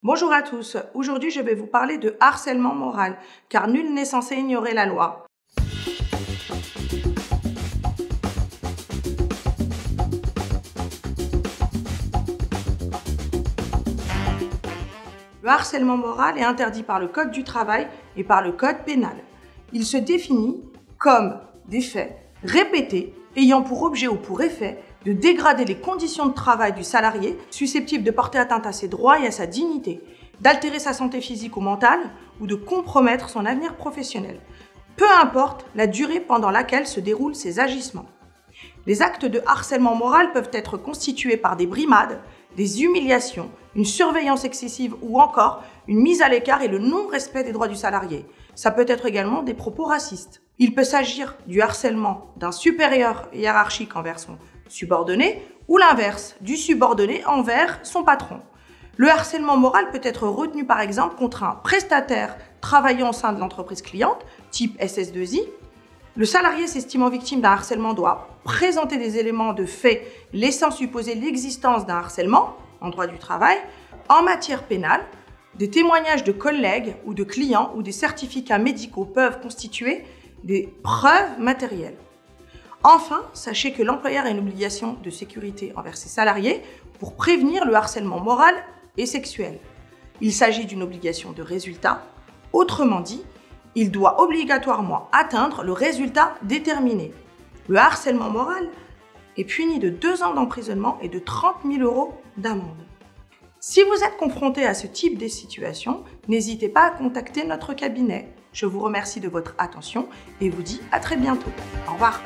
Bonjour à tous, aujourd'hui je vais vous parler de harcèlement moral, car nul n'est censé ignorer la loi. Le harcèlement moral est interdit par le Code du travail et par le Code pénal. Il se définit comme des faits répétés ayant pour objet ou pour effet de dégrader les conditions de travail du salarié, susceptibles de porter atteinte à ses droits et à sa dignité, d'altérer sa santé physique ou mentale ou de compromettre son avenir professionnel, peu importe la durée pendant laquelle se déroulent ces agissements. Les actes de harcèlement moral peuvent être constitués par des brimades, des humiliations, une surveillance excessive ou encore une mise à l'écart et le non-respect des droits du salarié. Ça peut être également des propos racistes. Il peut s'agir du harcèlement d'un supérieur hiérarchique envers son subordonné ou l'inverse, du subordonné envers son patron. Le harcèlement moral peut être retenu par exemple contre un prestataire travaillant au sein de l'entreprise cliente, type SS2I. Le salarié s'estimant victime d'un harcèlement doit présenter des éléments de fait laissant supposer l'existence d'un harcèlement en droit du travail. En matière pénale, des témoignages de collègues ou de clients ou des certificats médicaux peuvent constituer des preuves matérielles. Enfin, sachez que l'employeur a une obligation de sécurité envers ses salariés pour prévenir le harcèlement moral et sexuel. Il s'agit d'une obligation de résultat. Autrement dit, il doit obligatoirement atteindre le résultat déterminé. Le harcèlement moral est puni de 2 ans d'emprisonnement et de 30 000 € d'amende. Si vous êtes confronté à ce type de situation, n'hésitez pas à contacter notre cabinet. Je vous remercie de votre attention et vous dis à très bientôt. Au revoir.